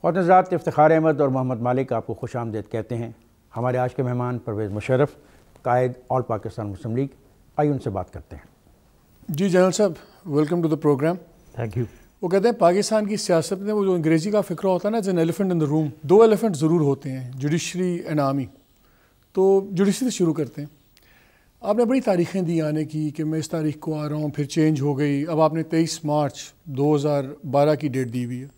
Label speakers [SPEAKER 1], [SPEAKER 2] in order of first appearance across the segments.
[SPEAKER 1] خواتین حضرات، افتخار احمد اور محمد مالک آپ کو خوش آمدید کہتے ہیں۔ ہمارے آج کے مہمان پرویز مشرف، قائد آل پاکستان مسلم لیگ، آئیے ان سے بات کرتے ہیں۔
[SPEAKER 2] جی جنرل صاحب، welcome to the programme.
[SPEAKER 3] Thank you.
[SPEAKER 2] وہ کہتے ہیں پاکستان کی سیاست میں وہ جو انگریزی کا فکرہ ہوتا ہے نا، as an elephant in the room, دو ایلیفنٹ ضرور ہوتے ہیں، جوڈیشری اینڈ آرمی۔ تو جوڈیشری سے شروع کرتے ہیں۔ آپ نے بڑی تاریخیں دی آنے کی کہ میں اس تاریخ کو آ رہا ہوں، پھر چینج ہو گئی، اب آپ نے 23 مارچ 2012 کی ڈیٹ دی ہوئی ہے۔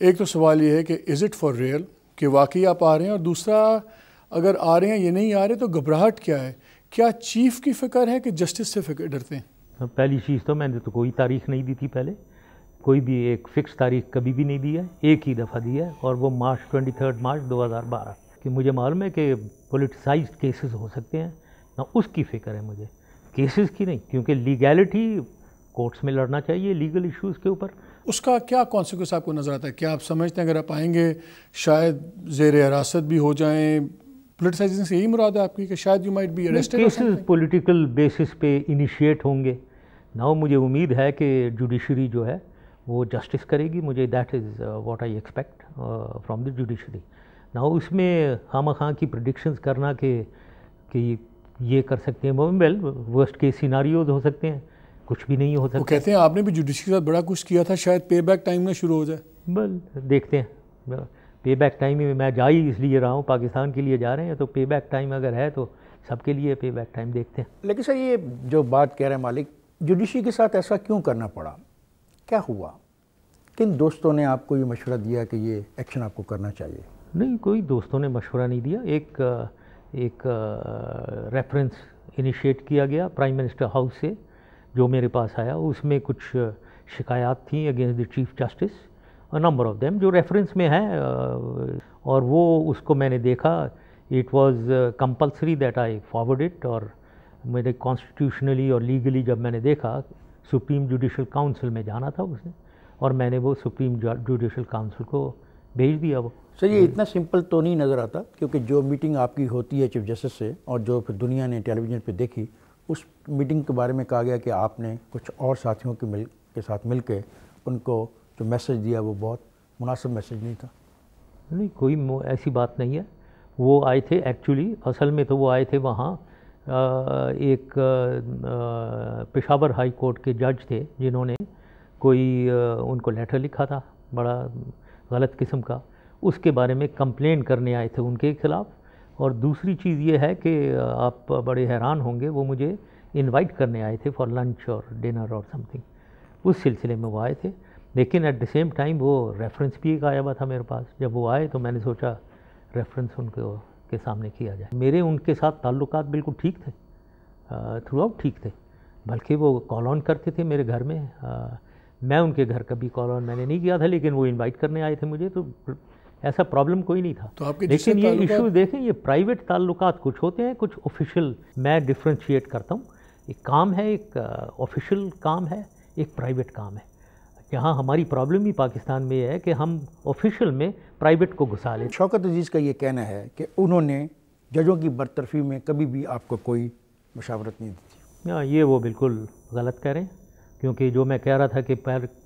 [SPEAKER 2] ایک تو سوال یہ ہے کہ از اٹ فار ریئل کہ واقعی آپ آ رہے ہیں، اور دوسرا اگر آ رہے ہیں یہ نہیں آ رہے تو گھبراہٹ کیا ہے؟ کیا چیف کی فکر ہے کہ جسٹس سے ڈرتے ہیں؟
[SPEAKER 3] پہلی چیز تو میں نے تو کوئی تاریخ نہیں دی تھی، پہلے کوئی بھی ایک فکس تاریخ کبھی بھی نہیں دی ہے، ایک ہی دفعہ دی ہے، اور وہ 23 مارچ 2012 کہ مجھے معلوم ہے کہ پولیٹیسائزڈ کیسز ہو سکتے ہیں، نہ اس کی فکر ہے مجھے، کیسز کی نہیں، کیونکہ لیگیلٹی کورٹس میں لڑنا چاہیے لیگل ایشوز کے اوپر۔
[SPEAKER 2] اس کا کیا کانسیکوینس آپ کو نظر آتا ہے؟ کیا آپ سمجھتے ہیں اگر آپ آئیں گے شاید زیر حراست بھی ہو جائیں؟ پولیٹیسائزنگ سے یہی مراد ہے آپ کی کہ شاید you might be arrested?
[SPEAKER 3] Cases political basis پہ انیشیٹ ہوں گے نہ، مجھے امید ہے کہ جوڈیشری جو ہے وہ جسٹس کرے گی، مجھے that is what I expect from the judiciary. نہ اس میں خواہ مخواہ کی پریڈکشنز کرنا کہ یہ کر سکتے ہیں، ویل ورسٹ کیس سیناریوز ہو سکتے ہیں، کچھ بھی نہیں ہو سکتا۔
[SPEAKER 2] وہ کہتے ہیں آپ نے بھی جوڈیشری کے ساتھ بڑا کچھ کیا تھا، شاید پے بیک ٹائم میں شروع ہو جائے۔
[SPEAKER 3] بل دیکھتے ہیں، پے بیک ٹائم میں جا ہی اس لیے رہا ہوں، پاکستان کے لیے جا رہے ہیں، تو پے بیک ٹائم اگر ہے تو سب کے لیے پے بیک ٹائم دیکھتے ہیں۔
[SPEAKER 1] لیکن سر یہ جو بات کہہ رہے ہیں مالک، جوڈیشری کے ساتھ ایسا کیوں کرنا پڑا؟ کیا ہوا؟ کن دوستوں نے آپ کو یہ مشورہ دیا کہ یہ ایکشن آپ کو کرنا چاہیے؟
[SPEAKER 3] نہیں، کوئی دوستوں نے مشورہ نہیں دیا، ایک ریفرنس انیشیٹ کیا گیا پرائم منسٹر ہاؤس سے جو میرے پاس آیا، اس میں کچھ شکایات تھیں against the chief justice, number of them جو ریفرنس میں ہے، اور وہ اس کو میں نے دیکھا، it was compulsory that I forward it, اور میرے کانسٹیٹیوشنلی اور لیگلی جب میں نے دیکھا، سپریم جوڈیشل کاؤنسل میں جانا تھا اس نے، اور میں نے وہ سپریم جوڈیشل کاؤنسل کو بھیج دیا۔ وہ
[SPEAKER 1] سر یہ اتنا سمپل تو نہیں نظر آتا، کیونکہ جو میٹنگ آپ کی ہوتی ہے چیف جسٹس سے، اور جو پھر دنیا نے ٹیلی ویژن پہ دیکھی، اس میٹنگ کے بارے میں کہا گیا کہ آپ نے کچھ اور ساتھیوں کے ساتھ مل کے ان کو جو میسج دیا وہ بہت مناسب میسج نہیں تھا۔
[SPEAKER 3] نہیں، کوئی ایسی بات نہیں ہے، وہ آئے تھے ایکچولی، اصل میں تو وہ آئے تھے وہاں، ایک پشاور ہائی کورٹ کے جج تھے جنہوں نے کوئی ان کو لیٹر لکھا تھا بڑا غلط قسم کا، اس کے بارے میں کمپلین کرنے آئے تھے ان کے خلاف۔ اور دوسری چیز یہ ہے کہ آپ بڑے حیران ہوں گے، وہ مجھے انوائٹ کرنے آئے تھے فار لنچ اور ڈنر اور سم تھنگ، اس سلسلے میں وہ آئے تھے، لیکن ایٹ دی سیم ٹائم وہ ریفرنس بھی ایک آیا ہوا تھا میرے پاس۔ جب وہ آئے تو میں نے سوچا ریفرنس ان کے سامنے کیا جائے۔ میرے ان کے ساتھ تعلقات بالکل ٹھیک تھے، تھرو آؤٹ ٹھیک تھے، بلکہ وہ کال آن کرتے تھے میرے گھر میں، میں ان کے گھر کبھی کال آن میں نے نہیں کیا تھا، لیکن وہ انوائٹ کرنے آئے تھے مجھے، تو ایسا پرابلم کوئی نہیں تھا۔ لیکن یہ ایشو دیکھیں، یہ پرائیویٹ تعلقات کچھ ہوتے ہیں، کچھ آفیشیل، میں ڈفرینشیٹ کرتا ہوں، ایک کام ہے، ایک آفیشیل کام ہے، ایک پرائیویٹ کام ہے۔ جہاں ہماری پرابلم ہی پاکستان میں یہ ہے کہ ہم آفیشیل میں پرائیویٹ کو گھسا لیتے۔
[SPEAKER 1] شوکت عزیز کا یہ کہنا ہے کہ انہوں نے ججوں کی برطرفی میں کبھی بھی آپ کو کوئی مشاورت نہیں دی تھی۔
[SPEAKER 3] یہ وہ بالکل غلط کہہ رہے ہیں، کیونکہ جو میں کہہ رہا تھا کہ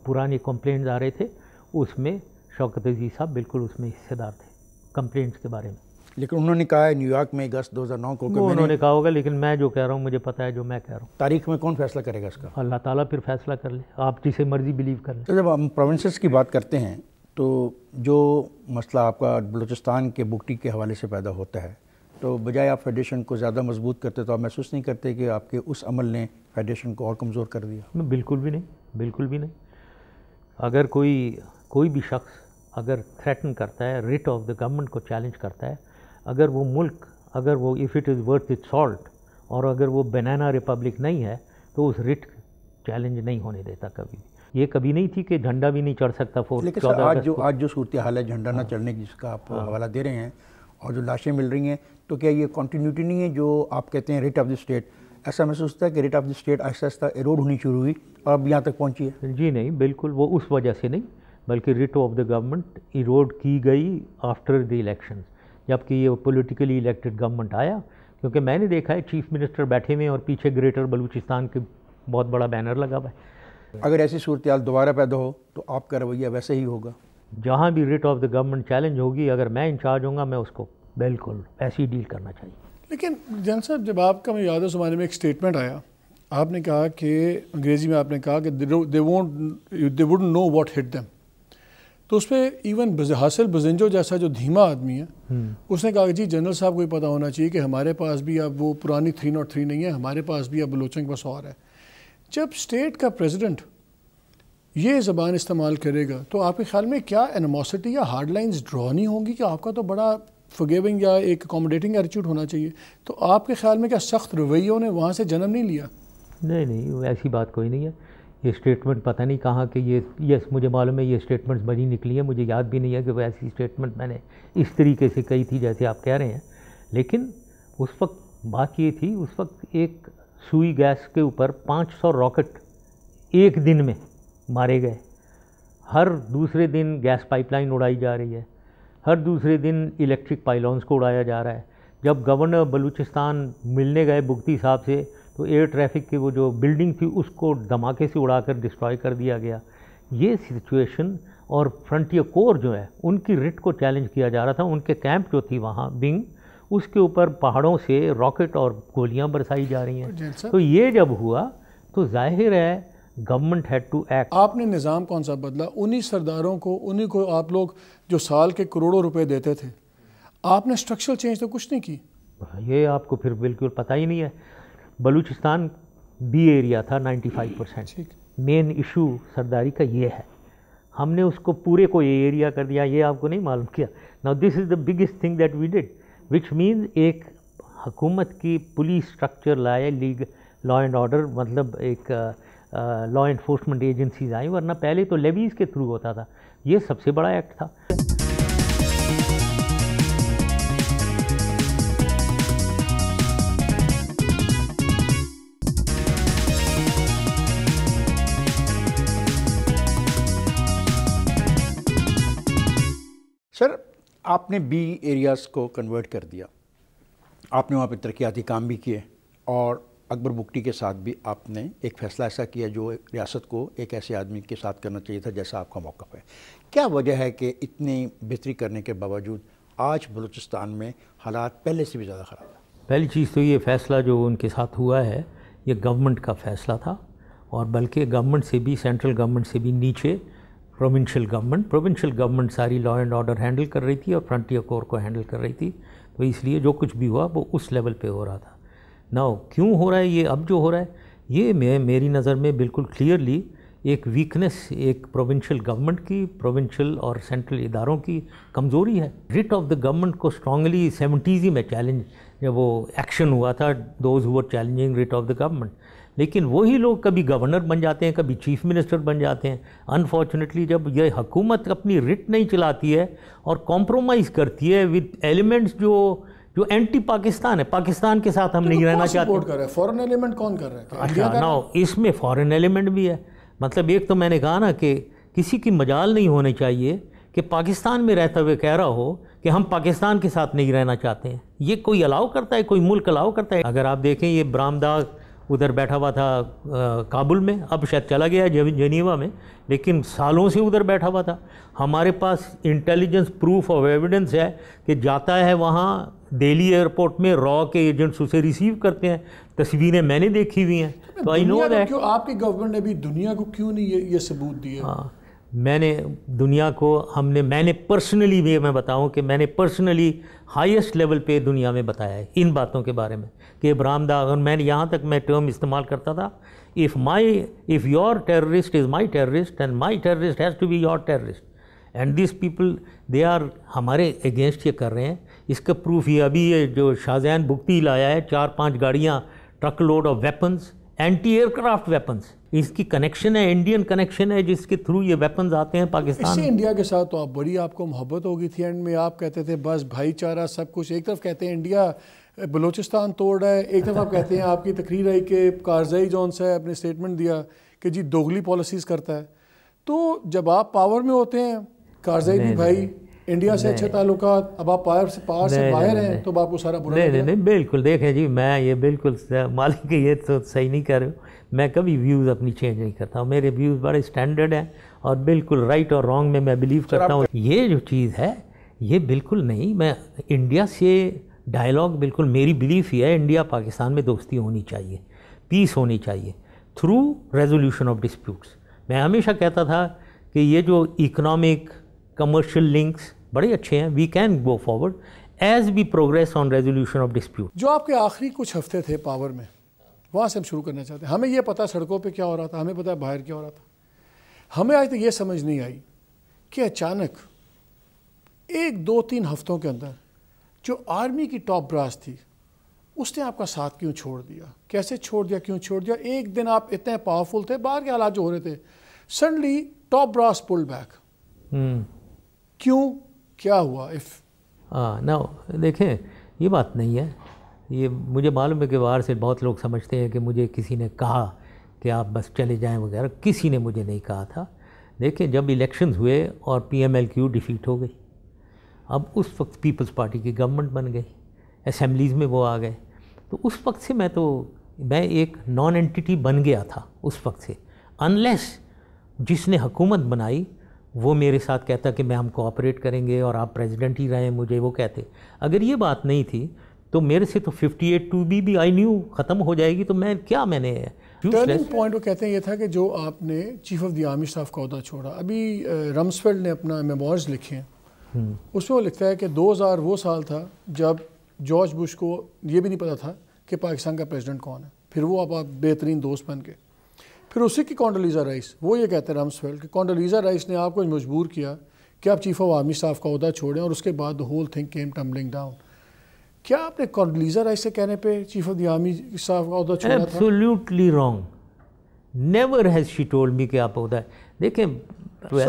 [SPEAKER 3] پرانے کمپلینٹس آ رہے تھے، اس میں شوکت عزیز صاحب بالکل اس میں حصے دار تھے کمپلینٹس کے بارے میں۔
[SPEAKER 1] لیکن انہوں نے کہا ہے نیو یارک میں اگست 2009 کو کہ
[SPEAKER 3] انہوں نے کہا ہوگا، لیکن میں جو کہہ رہا ہوں مجھے پتہ ہے جو میں کہہ رہا ہوں۔
[SPEAKER 1] تاریخ میں کون فیصلہ کرے گا اس کا؟
[SPEAKER 3] اللہ تعالیٰ پھر فیصلہ کر لے، آپ جسے مرضی بلیو کر لیں۔
[SPEAKER 1] تو جب ہم پروونسز کی بات کرتے ہیں تو جو مسئلہ آپ کا بلوچستان کے بگٹی کے حوالے سے پیدا ہوتا ہے، تو بجائے آپ فیڈریشن کو زیادہ مضبوط کرتے تو آپ محسوس نہیں کرتے کہ آپ کے اس عمل نے فیڈریشن کو اور کمزور کر دیا؟
[SPEAKER 3] بالکل بھی نہیں، بالکل بھی نہیں۔ اگر کوئی بھی شخص اگر تھریٹن کرتا ہے، ریٹ آف دا گورنمنٹ کو چیلنج کرتا ہے، اگر وہ ملک، اگر وہ if it is worth it salt, اور اگر وہ بنانا ریپبلک نہیں ہے، تو اس ریٹ چیلنج نہیں ہونے دیتا کبھی بھی۔ یہ کبھی نہیں تھی کہ جھنڈا بھی نہیں چڑھ سکتا فور 14 اگست
[SPEAKER 1] لیکن آج جو صورتحال ہے جھنڈا نہ چڑھنے کی، جس کا آپ حوالہ دے رہے ہیں، اور جو لاشیں مل رہی ہیں، تو کیا یہ کنٹینیوٹی نہیں ہے جو آپ کہتے ہیں ریٹ آف دی اسٹیٹ؟ ایسا محسوس ہوتا ہے کہ ریٹ آف دی اسٹیٹ آہستہ آہستہ ایروڈ ہونی شروع ہوئی اور اب یہاں تک پہنچی ہے؟
[SPEAKER 3] جی نہیں، بالکل وہ اس وجہ سے نہیں، بلکہ rate of the government erode کی گئی آفٹر دی الیکشن، جب کہ یہ پولیٹیکلی الیکٹڈ گورنمنٹ آیا۔ کیونکہ میں نے دیکھا ہے چیف منسٹر بیٹھے ہوئے اور پیچھے گریٹر بلوچستان کے بہت بڑا بینر لگا ہوا ہے۔
[SPEAKER 1] اگر ایسی صورتحال دوبارہ پیدا ہو تو آپ کا رویہ ویسے ہی ہوگا؟
[SPEAKER 3] جہاں بھی rate of the government challenge ہوگی، اگر میں انچارج ہوں گا میں اس کو بالکل ایسی ڈیل کرنا چاہیے.
[SPEAKER 2] لیکن جنرل صاحب جب آپ کا میں یاد ہے زمانے میں ایک اسٹیٹمنٹ آیا، آپ نے کہا کہ انگریزی میں آپ نے کہا کہ they wouldn't know what hit them. تو اس پہ ایون حاصل بزنجو جیسا جو دھیما آدمی ہے اس نے کہا کہ جی جنرل صاحب کو یہ پتہ ہونا چاہیے کہ ہمارے پاس بھی اب وہ پرانی 303 نہیں ہے، ہمارے پاس بھی اب بلوچوں کے پاس اور ہے. جب اسٹیٹ کا پریزیڈنٹ یہ زبان استعمال کرے گا تو آپ کے خیال میں کیا اینیموسٹی یا ہارڈ لائنز ڈرا نہیں ہوں گی کہ آپ کا تو بڑا فورگیونگ یا ایک اکوموڈیٹنگ ایٹیٹیوڈ ہونا چاہیے؟ تو آپ کے خیال میں کیا سخت رویوں نے وہاں سے جنم نہیں لیا؟
[SPEAKER 3] نہیں ایسی بات کوئی نہیں ہے. یہ اسٹیٹمنٹ پتہ نہیں کہاں کہ یس مجھے معلوم ہے یہ اسٹیٹمنٹس بڑی نکلی ہیں، مجھے یاد بھی نہیں ہے کہ وہ ایسی اسٹیٹمنٹ میں نے اس طریقے سے کہی تھی جیسے آپ کہہ رہے ہیں. لیکن اس وقت بات یہ تھی، اس وقت ایک سوئی گیس کے اوپر 500 راکٹ ایک دن میں مارے گئے. ہر دوسرے دن گیس پائپ لائن اڑائی جا رہی ہے، ہر دوسرے دن الیکٹرک پائلونس کو اڑایا جا رہا ہے. جب گورنر بلوچستان ملنے گئے بگٹی صاحب سے تو ایئر ٹریفک کی وہ جو بلڈنگ تھی اس کو دھماکے سے اڑا کر ڈسٹروائے کر دیا گیا. یہ سچویشن اور فرنٹیئر کور جو ہے ان کی رٹ کو چیلنج کیا جا رہا تھا. ان کے کیمپ جو تھی وہاں ونگ، اس کے اوپر پہاڑوں سے راکٹ اور گولیاں برسائی جا رہی ہیں. تو یہ جب ہوا تو ظاہر ہے گورنمنٹ ہیڈ ٹو ایکٹ.
[SPEAKER 2] آپ نے نظام کون سا بدلا؟ انہی سرداروں کو، انہی کو آپ لوگ جو سال کے کروڑوں روپے دیتے تھے، آپ نے اسٹرکچرل چینج تو کچھ نہیں کی.
[SPEAKER 3] یہ آپ کو پھر بالکل پتہ ہی نہیں ہے. بلوچستان بی ایریا تھا 95%. مین ایشو سرداری کا یہ ہے، ہم نے اس کو پورے کو اے ایریا کر دیا. یہ آپ کو نہیں معلوم کیا. Now this is the biggest thing that we did, which means ایک حکومت کی پولیس اسٹرکچر لائے، لا اینڈ آرڈر، مطلب ایک لا انفورسمنٹ ایجنسیز آئیں، ورنہ پہلے تو لیویز کے تھرو ہوتا تھا. یہ سب سے بڑا ایکٹ تھا.
[SPEAKER 1] سر آپ نے بی ایریاز کو کنورٹ کر دیا، آپ نے وہاں پہ ترقیاتی کام بھی کیے، اور اکبر بگٹی کے ساتھ بھی آپ نے ایک فیصلہ ایسا کیا جو ریاست کو ایک ایسے آدمی کے ساتھ کرنا چاہیے تھا جیسا آپ کا موقف ہے. کیا وجہ ہے کہ اتنی بہتری کرنے کے باوجود آج بلوچستان میں حالات پہلے سے بھی زیادہ خراب ہیں؟
[SPEAKER 3] پہلی چیز تو یہ فیصلہ جو ان کے ساتھ ہوا ہے یہ گورنمنٹ کا فیصلہ تھا، اور بلکہ گورنمنٹ سے بھی، سینٹرل گورنمنٹ سے بھی نیچے پروونشل گورنمنٹ ساری لا اینڈ آرڈر ہینڈل کر رہی تھی اور فرنٹیئر کور کو ہینڈل کر رہی تھی. تو اس لیے جو کچھ بھی ہوا وہ اس لیول پہ ہو رہا تھا. ناؤ کیوں ہو رہا ہے یہ اب جو ہو رہا ہے، یہ میری نظر میں بالکل کلیئرلی ایک ویکنس ایک پروونشل گورنمنٹ کی، پروونشل اور سینٹرل اداروں کی کمزوری ہے. ریٹ آف دا گورنمنٹ کو اسٹرانگلی 70s میں چیلنج، جب وہ ایکشن ہوا تھا، those who were challenging rate of the government. لیکن وہی لوگ کبھی گورنر بن جاتے ہیں، کبھی چیف منسٹر بن جاتے ہیں. انفارچونیٹلی جب یہ حکومت اپنی رٹ نہیں چلاتی ہے اور کمپرومائز کرتی ہے ود ایلیمنٹس جو اینٹی پاکستان ہے، پاکستان کے ساتھ ہم نہیں رہنا چاہتے.
[SPEAKER 2] فورن ایلیمنٹ کون کر رہا ہے؟
[SPEAKER 3] اچھا نو اس میں فورن ایلیمنٹ بھی ہے. مطلب ایک تو میں نے کہا نا کہ کسی کی مجال نہیں ہونی چاہیے کہ پاکستان میں رہتا ہوئے کہہ رہا ہو کہ ہم پاکستان کے ساتھ نہیں رہنا چاہتے ہیں. یہ کوئی الاؤ کرتا ہے؟ کوئی ملک الاؤ کرتا ہے؟ اگر آپ دیکھیں یہ برآمدہ ادھر بیٹھا ہوا تھا کابل میں، اب شاید چلا گیا ہے جنیوا میں، لیکن سالوں سے ادھر بیٹھا ہوا تھا. ہمارے پاس انٹیلیجنس پروف آف ایویڈنس ہے کہ جاتا ہے وہاں دہلی ایئرپورٹ میں، را کے ایجنٹس اسے ریسیو کرتے ہیں. تصویریں میں نے دیکھی ہوئی ہیں. تو آئی نو دیٹ.
[SPEAKER 2] آپ کی گورنمنٹ نے بھی دنیا کو کیوں نہیں یہ ثبوت دیے؟
[SPEAKER 3] ہاں میں نے دنیا کو میں نے پرسنلی بھی میں بتاؤں کہ میں نے پرسنلی ہائیسٹ لیول پہ دنیا میں بتایا ہے ان باتوں کے بارے میں کہ برآمدہ. اور میں یہاں تک میں ٹرم استعمال کرتا تھا، if your terrorist is my terrorist and my terrorist has to be your terrorist, and these people they are ہمارے اگینسٹ یہ کر رہے ہیں. اس کا پروف یہ ابھی یہ جو شاہزین بگٹی لایا ہے 4-5 گاڑیاں truck load of weapons, anti aircraft weapons. اس کی کنیکشن ہے، انڈین کنیکشن ہے جس کے تھرو یہ ویپنز آتے ہیں پاکستان.
[SPEAKER 2] اس سے انڈیا کے ساتھ تو آپ کو محبت ہو گئی تھی اینڈ میں. آپ کہتے تھے بس بھائی چارہ سب کچھ. ایک طرف کہتے ہیں انڈیا بلوچستان توڑ رہا ہے، ایک طرف آپ کہتے ہیں آپ کی تقریر آئی کہ کارزئی جون سے اپنے اسٹیٹمنٹ دیا کہ جی دوغلی پالیسیز کرتا ہے. تو جب آپ پاور میں ہوتے ہیں، کارزئی بھی بھائی انڈیا سے اچھے تعلقات، اب آپ پار سے باہر ہیں تو آپ کو سارا برا
[SPEAKER 3] نہیں بالکل. دیکھیں جی میں یہ بالکل مالک یہ تو صحیح نہیں کہہ رہے ہو. میں کبھی ویوز اپنی چینج نہیں کرتا ہوں. میرے ویوز بڑے اسٹینڈرڈ ہیں اور بالکل رائٹ اور رانگ میں بلیو کرتا ہوں. یہ جو چیز ہے یہ بالکل نہیں. میں انڈیا سے ڈائلاگ بالکل میری بلیف ہی ہے انڈیا پاکستان میں دوستی ہونی چاہیے، پیس ہونی چاہیے تھرو ریزولوشن آف ڈسپیوٹس. میں ہمیشہ کہتا تھا کہ یہ جو اکنامک کمرشل لنکس بڑے اچھے ہیں، we can go forward as we progress on resolution of dispute.
[SPEAKER 2] جو آپ کے آخری کچھ ہفتے تھے پاور میں، وہاں سے ہم شروع کرنا چاہتے ہیں. ہمیں یہ پتہ سڑکوں پہ کیا ہو رہا تھا، ہمیں پتہ باہر کیا ہو رہا تھا. ہمیں آج تک یہ سمجھ نہیں آئی کہ اچانک 1-2-3 ہفتوں کے اندر جو آرمی کی ٹاپ براس تھی اس نے آپ کا ساتھ کیوں چھوڑ دیا، کیسے چھوڑ دیا، کیوں چھوڑ دیا. ایک دن آپ اتنے پاورفل تھے، باہر کے حالات جو ہو رہے تھے، سڈنلی ٹاپ براس پل بیک. کیوں، کیا ہوا؟
[SPEAKER 3] نہ دیکھیں یہ بات نہیں ہے. یہ مجھے معلوم ہے کہ باہر سے بہت لوگ سمجھتے ہیں کہ مجھے کسی نے کہا کہ آپ بس چلے جائیں وغیرہ. کسی نے مجھے نہیں کہا تھا. دیکھیں جب الیکشنز ہوئے اور PMLQ ڈیفیٹ ہو گئی، اب اس وقت پیپلز پارٹی کی گورنمنٹ بن گئی، اسمبلیز میں وہ آ گئے، تو اس وقت سے میں ایک نان اینٹی بن گیا تھا اس وقت سے. انلیس جس نے حکومت بنائی وہ میرے ساتھ کہتا کہ میں ہم کوآپریٹ کریں گے اور آپ پریزیڈنٹ ہی رہیں، مجھے وہ کہتے. اگر یہ بات نہیں تھی تو میرے سے تو 58(2) بھی آئی نیو ختم ہو جائے گی. تو میں نے
[SPEAKER 2] ٹرننگ پوائنٹ وہ کہتے ہیں یہ تھا کہ جو آپ نے chief of the army staff کا عہدہ چھوڑا. ابھی رمسفیلڈ نے اپنا میموائرز لکھے ہیں، اس میں وہ لکھتا ہے کہ 2000 وہ سال تھا جب جارج بش کو یہ بھی نہیں پتا تھا کہ پاکستان کا پریزیڈنٹ کون ہے. پھر وہ آپ بہترین دوست بن گئے. پھر اسی کی کونڈولیزا رائس، وہ یہ کہتے ہیں رمسفیلڈ کہ کونڈولیزا رائس نے آپ کو مجبور کیا کہ آپ چیف آف آرمی اسٹاف کا عہدہ چھوڑیں، اور اس کے بعد the whole thing came tumbling down. کیا آپ نے کونڈولیزا رائس سے کہنے پہ chief of the army staff کا عہدہ چھوڑا تھا؟
[SPEAKER 3] Absolutely wrong. Never has she told me کہ آپ عہدہ. دیکھیں میں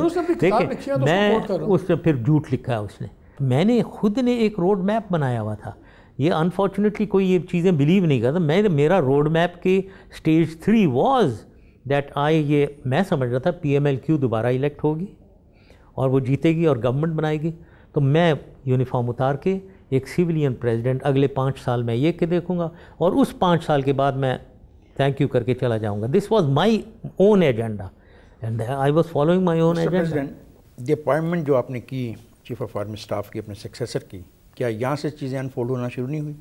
[SPEAKER 3] اس سے پھر جھوٹ لکھا ہے اس نے. میں نے خود نے ایک روڈ میپ بنایا ہوا تھا. یہ انفارچونیٹلی کوئی یہ چیزیں بلیو نہیں کرتا. میرا روڈ میپ کے اسٹیج 3 واز دیٹ میں سمجھ رہا تھا PMLQ دوبارہ الیکٹ ہوگی اور وہ جیتے گی اور گورنمنٹ بنائے گی، تو میں یونیفارم اتار کے ایک سویلین پریزیڈنٹ اگلے 5 سال میں یہ کہ دیکھوں گا، اور اس 5 سال کے بعد میں تھینک یو کر کے چلا جاؤں گا. This was my own agenda and I was following my own agenda.
[SPEAKER 1] The appointment جو آپ نے کی چیف آف آرمی اسٹاف کی اپنے سکسیسر کی، کیا یہاں سے چیزیں انفولڈ ہونا شروع نہیں ہوئی؟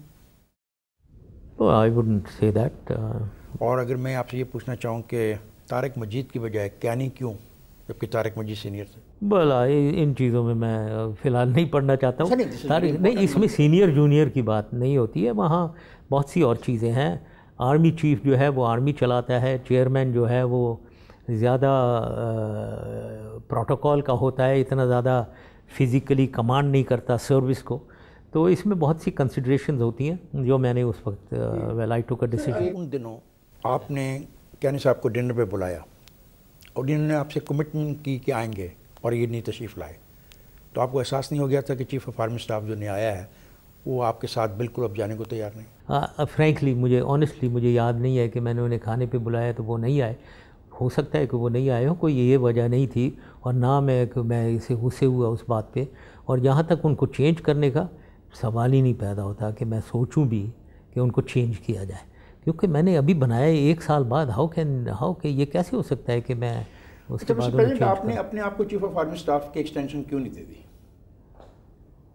[SPEAKER 3] آئی ووڈنٹ سے دیٹ.
[SPEAKER 1] اور اگر میں آپ سے یہ پوچھنا چاہوں کہ طارق مجید کی بجائے کیانی کیوں، جبکہ طارق مجید سینئر تھے؟
[SPEAKER 3] بلا ان چیزوں میں فی الحال نہیں پڑھنا چاہتا ہوں. نہیں، اس میں سینئر جونیئر کی بات نہیں ہوتی ہے. وہاں بہت سی اور چیزیں ہیں. آرمی چیف جو ہے وہ آرمی چلاتا ہے، چیئرمین جو ہے وہ زیادہ پروٹوکول کا ہوتا ہے، اتنا زیادہ فزیکلی کمانڈ نہیں کرتا سروس کو. تو اس میں بہت سی کنسیڈریشنز ہوتی ہیں جو میں نے اس وقت ویل آئی ٹوک اے ڈیسیژن.
[SPEAKER 1] ان دنوں آپ نے کیانی صاحب کو ڈنر پہ بلایا اور انہوں نے آپ سے کمٹمنٹ کی کہ آئیں گے اور یہ نہیں تشریف لائے، تو آپ کو احساس نہیں ہو گیا تھا کہ چیف آف آرمی اسٹاف جو نے آیا ہے وہ آپ کے ساتھ بالکل اب جانے کو تیار نہیں؟
[SPEAKER 3] فرینکلی مجھے یاد نہیں ہے کہ میں نے انہیں کھانے پہ بلایا تو وہ نہیں آئے. ہو سکتا ہے کہ وہ نہیں آئے ہوں، کوئی یہ وجہ نہیں تھی، اور نہ میں اسے غصے ہوا اس بات پہ. اور جہاں تک ان کو چینج کرنے کا سوال ہی نہیں پیدا ہوتا کہ میں سوچوں بھی کہ ان کو چینج کیا جائے، کیونکہ میں نے ابھی بنایا 1 سال بعد. ہاؤ کہ یہ کیسے ہو سکتا ہے کہ میں اس کے بعد
[SPEAKER 1] آپ نے اپنے آپ کو چیف آف آرمی اسٹاف کی ایکسٹینشن کیوں نہیں دے دی؟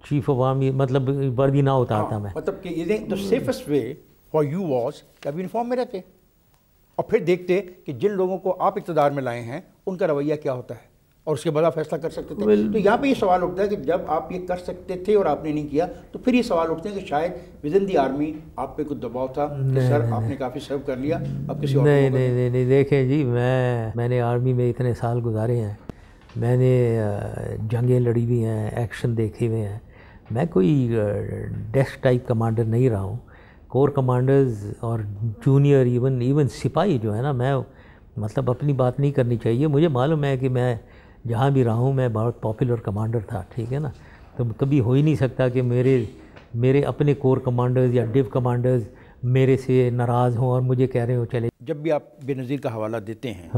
[SPEAKER 3] چیف آف آرمی مطلب وردی نہ اتارتا میں،
[SPEAKER 1] مطلب کہ the safest way for you was کہ اب یونیفارم میں رہتے اور پھر دیکھتے کہ جن لوگوں کو آپ اقتدار میں لائے ہیں ان کا رویہ کیا ہوتا ہے، اور اس کے بعد آپ فیصلہ کر سکتے تھے. تو یہاں پہ یہ سوال اٹھتا ہے کہ جب آپ یہ کر سکتے تھے اور آپ نے نہیں کیا، تو پھر یہ سوال اٹھتے ہیں کہ شاید ود ان دی آرمی آپ پہ کچھ دباؤ تھا کہ سر آپ نے کافی سرو کر لیا، اب کسی اور
[SPEAKER 3] نہیں. دیکھیں جی، میں نے آرمی میں اتنے سال گزارے ہیں، میں نے جنگیں لڑی ہوئی ہیں، ایکشن دیکھے ہوئے ہیں. میں کوئی ڈیسک ٹائپ کمانڈر نہیں رہا ہوں. کور کمانڈرز اور جونیئر ایون سپاہی جو ہے نا، میں مطلب اپنی بات نہیں کرنی چاہیے. مجھے معلوم ہے کہ میں جہاں بھی رہا ہوں میں بہت پاپولر کمانڈر تھا، ٹھیک ہے نا. تو کبھی ہو ہی نہیں سکتا کہ میرے اپنے کور کمانڈرز یا ڈیو کمانڈرز میرے سے ناراض ہوں اور مجھے کہہ رہے ہو چلے.
[SPEAKER 1] جب بھی آپ بے نظیر کا حوالہ دیتے ہیں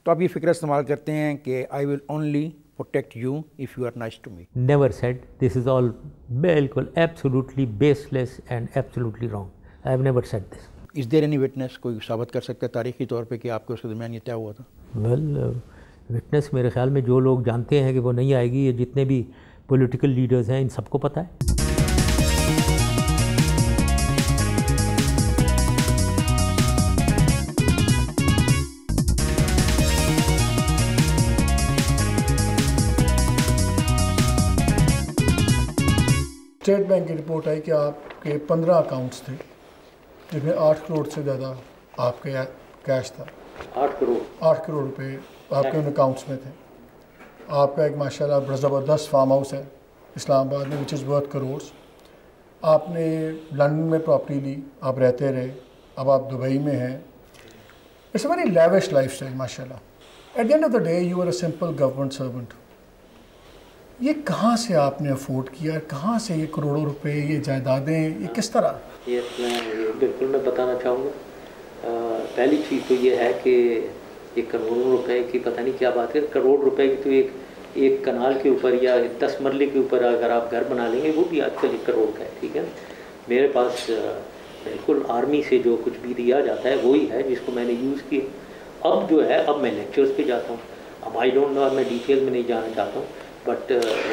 [SPEAKER 1] تو آپ یہ فکر استعمال کرتے ہیں کہ I will only protect you if you are nice to me.
[SPEAKER 3] Never said. This is all بالکل absolutely baseless and absolutely wrong. I have never said this.
[SPEAKER 1] Is there any witness کوئی ثابت کر سکتا ہے تاریخی طور پہ کہ آپ کے اس کے درمیان یہ طے ہوا تھا؟
[SPEAKER 3] Well, witness میرے خیال میں جو لوگ جانتے ہیں کہ وہ نہیں آئے گی، یہ جتنے بھی پولیٹیکل لیڈرز ہیں ان سب کو پتہ ہے.
[SPEAKER 2] اسٹیٹ بینک کی رپورٹ آئی کہ آپ کے 15 اکاؤنٹس تھے جس میں 8 کروڑ سے زیادہ آپ کے کیش تھا. 8 کروڑ روپے آپ کے ان اکاؤنٹس میں تھے. آپ کا ایک ماشاءاللہ بڑا زبردست فارم ہاؤس ہے اسلام آباد میں وچ از ورتھ کروڑس. آپ نے لنڈن میں پراپرٹی لی، آپ رہتے رہے، اب آپ دبئی میں ہیں. It's a very lavish lifestyle ماشاءاللہ. At the end of the day you are a simple government servant. یہ کہاں سے آپ نے افورڈ کیا، کہاں سے یہ کروڑوں روپے، یہ جائیدادیں، یہ کس طرح؟
[SPEAKER 3] یہ بالکل میں بتانا چاہوں گا. پہلی چیز تو یہ ہے کہ یہ کروڑوں روپے کی پتہ نہیں کیا بات ہے. کروڑ روپے کی تو ایک کنال کے اوپر یا 10 مرلے کے اوپر اگر آپ گھر بنا لیں گے وہ بھی آج کل 1 کروڑ کا ہے. ٹھیک ہے، میرے پاس بالکل آرمی سے جو کچھ بھی دیا جاتا ہے وہی ہے جس کو میں نے یوز کیا. اب جو ہے اب میں لیکچرز پہ جاتا ہوں. اب آئی ڈونٹ نو، میں ڈیٹیل میں نہیں جانا چاہتا ہوں، بٹ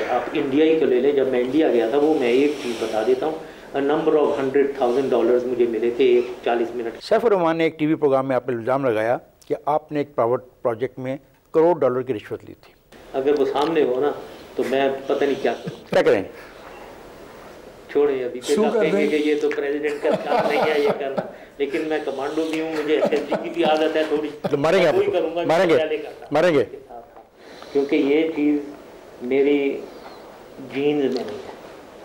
[SPEAKER 3] آپ انڈیا ہی کو لے لیں. جب میں انڈیا گیا تھا وہ میں ایک چیز بتا دیتا ہوں. نمبر آف $100,000 مجھے ملے تھے 40 منٹ.
[SPEAKER 1] سیف الرحمان نے ایک ٹی وی پروگرام میں آپ پر الزام لگایا کہ آپ نے ایک پرائیویٹ پروجیکٹ میں $1 کروڑ کی رشوت لی تھی.
[SPEAKER 3] اگر وہ سامنے ہو نا تو میں پتہ نہیں کیا
[SPEAKER 1] کریں.
[SPEAKER 3] چھوڑیں ابھی پھر آپ کہیں گے کہ یہ تو پریزیڈنٹ کا کام نہیں ہے یہ کرنا. لیکن میں کمانڈو بھی ہوں، مجھے SSG کی بھی عادت ہے تھوڑی.
[SPEAKER 1] ماریں گے ماریں گے
[SPEAKER 3] کیونکہ یہ چیز میری جینز میں نہیں ہے.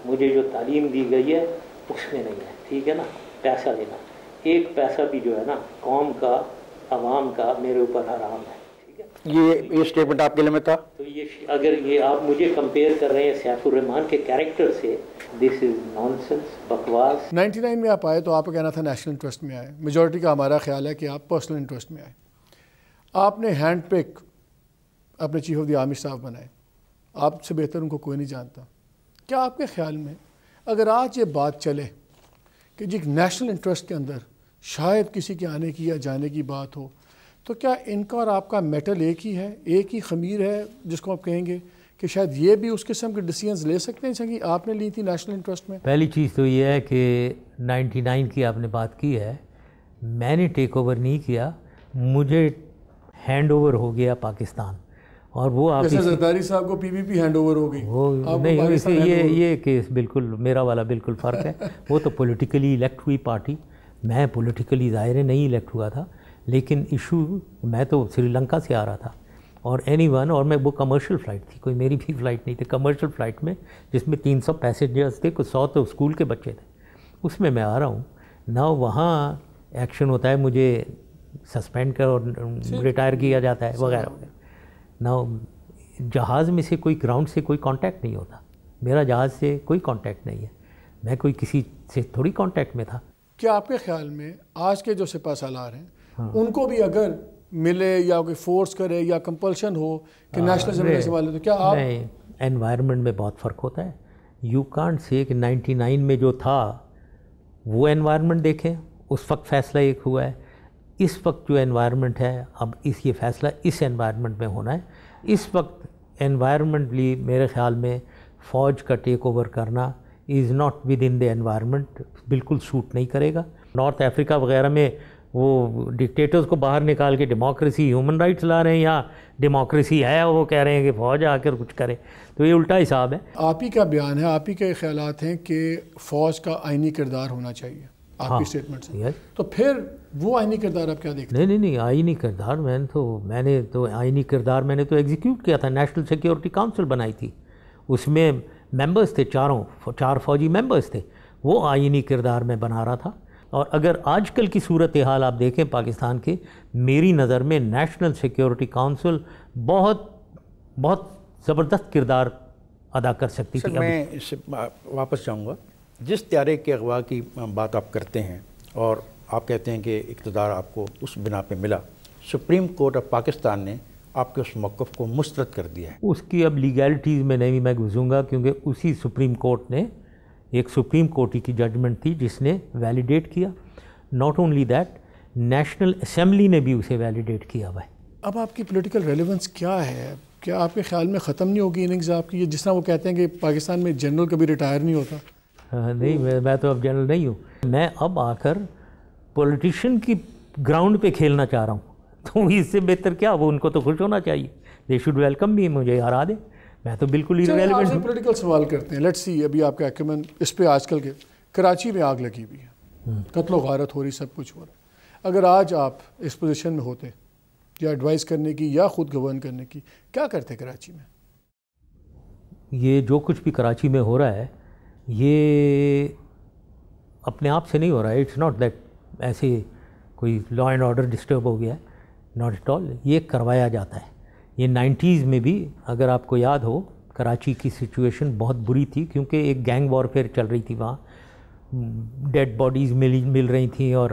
[SPEAKER 3] مجھے جو تعلیم دی گئی ہے اس میں نہیں ہے. ٹھیک ہے نا، پیسہ لینا ایک پیسہ بھی جو ہے نا قوم کا عوام کا میرے اوپر حرام ہے. ٹھیک ہے،
[SPEAKER 1] یہ اسٹیٹمنٹ آپ کے لیے میں تھا.
[SPEAKER 3] تو یہ اگر یہ آپ مجھے کمپیئر کر رہے ہیں سیف الرحمان کے کیریکٹر سے، دس از نانسنس، بکواس.
[SPEAKER 2] 99 میں آپ آئے تو آپ کا کہنا تھا نیشنل انٹرسٹ میں آئے. میجورٹی کا ہمارا خیال ہے کہ آپ پرسنل انٹرسٹ میں آئے. آپ نے ہینڈ پک اپنے چیف آف دی آرمی صاحب بنائے. آپ سے بہتر ان کو کوئی نہیں جانتا. کیا آپ کے خیال میں اگر آج یہ بات چلے کہ جی نیشنل انٹرسٹ کے اندر شاید کسی کے آنے کی یا جانے کی بات ہو، تو کیا ان کا اور آپ کا میٹل ایک ہی ہے، ایک ہی خمیر ہے جس کو آپ کہیں گے کہ شاید یہ بھی اس قسم کے ڈیسیژنز لے سکتے ہیں جیسے کہ آپ نے لی تھی نیشنل انٹرسٹ میں؟
[SPEAKER 3] پہلی چیز تو یہ ہے کہ 99 کی آپ نے بات کی ہے، میں نے ٹیک اوور نہیں کیا، مجھے ہینڈ اوور ہو گیا پاکستان. اور وہ آپ
[SPEAKER 2] جیسے زرداری صاحب کو PPP ہینڈ اوور ہو گئی.
[SPEAKER 3] وہ نہیں، یہ کیس بالکل میرا والا بالکل فرق ہے. وہ تو پولیٹیکلی الیکٹ ہوئی پارٹی، میں پولیٹیکلی ظاہر نہیں الیکٹ ہوا تھا. لیکن ایشو میں تو سری لنکا سے آ رہا تھا اور اور میں وہ کمرشل فلائٹ تھی، کوئی میری بھی فلائٹ نہیں تھی. کمرشل فلائٹ میں جس میں 300 پیسنجرز تھے، کچھ 100 تو اسکول کے بچے تھے، اس میں آ رہا ہوں نا. وہاں ایکشن ہوتا ہے، مجھے سسپینڈ کر اور ریٹائر کیا جاتا ہے وغیرہ وغیرہ. نا جہاز میں سے کوئی گراؤنڈ سے کوئی کانٹیکٹ نہیں ہوتا. میرا جہاز سے کوئی کانٹیکٹ نہیں ہے، میں کوئی کسی سے تھوڑی کانٹیکٹ میں تھا.
[SPEAKER 2] کیا آپ کے خیال میں آج کے جو سپہ سالار ہیں ان کو بھی اگر ملے یا کوئی فورس کرے یا کمپلشن ہو کہ نیشنل اسمبلی سے والے، تو کیا آپ؟
[SPEAKER 3] نہیں، انوائرمنٹ میں بہت فرق ہوتا ہے. یو کانٹ سے کہ 99 میں جو تھا وہ انوائرمنٹ دیکھیں، اس وقت فیصلہ ایک ہوا ہے. اس وقت جو انوائرمنٹ ہے، اب یہ فیصلہ اس انوائرمنٹ میں ہونا ہے. اس وقت انوائرمنٹلی میرے خیال میں فوج کا ٹیک اوور کرنا is not with in the environment, بالکل سوٹ نہیں کرے گا. نارتھ افریقہ وغیرہ میں وہ ڈکٹیٹرز کو باہر نکال کے ڈیموکریسی، ہیومن رائٹس لا رہے ہیں، یا ڈیموکریسی ہے وہ کہہ رہے ہیں کہ فوج آ کر کچھ کرے. تو یہ الٹا حساب ہے.
[SPEAKER 2] آپ ہی کا بیان ہے، آپ ہی کے خیالات ہیں کہ فوج کا آئینی کردار ہونا چاہیے آپ کی اسٹیٹمنٹ سے. تو پھر وہ آئینی کردار آپ کیا دیکھتے ہیں؟
[SPEAKER 3] نہیں، آئینی کردار میں نے تو آئینی کردار میں نے تو ایگزیکیوٹ کیا تھا. نیشنل سیکیورٹی کاؤنسل بنائی تھی، اس میں ممبرز تھے، 4 فوجی ممبرز تھے. وہ آئینی کردار میں بنا رہا تھا. اور اگر آج کل کی صورتحال آپ دیکھیں پاکستان کے، میری نظر میں نیشنل سیکیورٹی کاؤنسل بہت بہت زبردست کردار ادا کر سکتی تھی.
[SPEAKER 1] میں اس سے واپس جاؤں گا. جس طیارے کے اغوا کی بات آپ کرتے ہیں اور آپ کہتے ہیں کہ اقتدار آپ کو اس بنا پہ ملا، سپریم کورٹ آف پاکستان نے آپ کے اس موقف کو مسترد کر دیا ہے؟
[SPEAKER 3] اس کی اب لیگیلٹیز میں نہیں میں گھسوں گا، کیونکہ اسی سپریم کورٹ نے ایک سپریم کورٹ کی ججمنٹ تھی جس نے ویلیڈیٹ کیا. Not only that, national assembly نے بھی اسے ویلیڈیٹ کیا ہوا ہے.
[SPEAKER 2] اب آپ کی پولیٹیکل ریلیونس کیا ہے؟ کیا آپ کے خیال میں ختم نہیں ہوگی اننگز آپ کی؟ جس طرح وہ کہتے ہیں کہ پاکستان میں جنرل کبھی ریٹائر نہیں ہوتا.
[SPEAKER 3] نہیں، میں تو اب جنرل نہیں ہوں. میں اب آ کر پولیٹیشین کی گراؤنڈ پہ کھیلنا چاہ رہا ہوں، تو اس سے بہتر کیا؟ وہ ان کو تو خوش ہونا چاہیے. دے شوڈ ویلکم بھی، مجھے ہرا دے، میں تو بالکل ہی ریلیونٹ ہوں.
[SPEAKER 2] پولیٹیکل سوال کرتے ہیں. لیٹس سی ابھی آپ کا ایکومن اس پہ آج کل کے کراچی میں آگ لگی ہوئی ہے، قتل و غارت ہو رہی، سب کچھ ہو رہا ہے. اگر آج آپ اس پوزیشن میں ہوتے یا ایڈوائز کرنے کی یا خود گورن کرنے کی، کیا کرتے کراچی میں؟
[SPEAKER 3] یہ جو کچھ بھی کراچی میں ہو رہا ہے یہ اپنے آپ سے نہیں ہو رہا ہے. اٹس ناٹ دیٹ ایسے کوئی لا اینڈ آرڈر ڈسٹرب ہو گیا ہے، ناٹ ایٹ آل. یہ کروایا جاتا ہے. یہ 90s میں بھی اگر آپ کو یاد ہو کراچی کی سچویشن بہت بری تھی، کیونکہ ایک گینگ وارفیئر چل رہی تھی وہاں، ڈیڈ باڈیز مل رہی تھیں، اور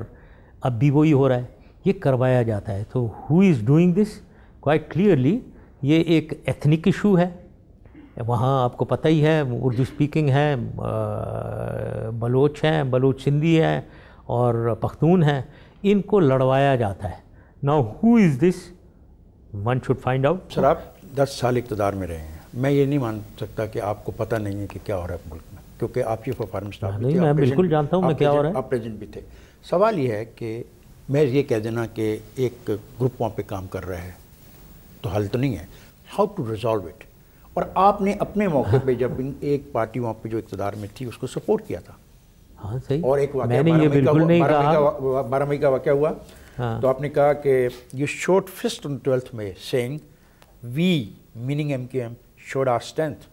[SPEAKER 3] اب بھی وہی ہو رہا ہے. یہ کروایا جاتا ہے. تو who is doing this? Quite clearly یہ ایک ایتھنک ایشو ہے. وہاں آپ کو پتہ ہی ہے اردو اسپیکنگ ہے، بلوچ ہیں، بلوچ سندھی ہیں اور پختون ہیں، ان کو لڑوایا جاتا ہے. Now who is this? One should find out.
[SPEAKER 1] Sir, آپ 10 سال اقتدار میں رہے ہیں. میں یہ نہیں مان سکتا کہ آپ کو پتہ نہیں ہے کہ کیا ہو رہا ہے ملک میں، کیونکہ آپ چیف آف آرمی اسٹاف بھی تھے.
[SPEAKER 3] میں بالکل جانتا ہوں میں کیا ہو رہا ہے.
[SPEAKER 1] آپ پریزیڈنٹ بھی تھے. سوال یہ ہے کہ میں یہ کہہ دینا کہ ایک گروپ وہاں پہ کام کر رہا ہے تو حل تو نہیں ہے. How to resolve it? اور آپ نے اپنے موقع پہ جب ایک پارٹی وہاں پہ جو اقتدار میں تھی اس کو سپورٹ کیا تھا.
[SPEAKER 3] ہاں صحیح.
[SPEAKER 1] اور ایک واقعہ
[SPEAKER 3] میں نے یہ بالکل نہیں کہا.
[SPEAKER 1] 12 مئی کا واقعہ ہوا تو آپ نے کہا کہ you should first on 12th May saying we meaning MQM showed our strength.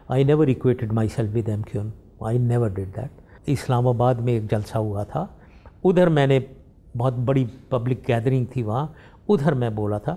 [SPEAKER 3] I never equated myself with MQM. I never did that. اسلام آباد میں ایک جلسہ ہوا تھا، ادھر میں نے بہت بڑی پبلک گیدرنگ تھی وہاں، ادھر میں بولا تھا.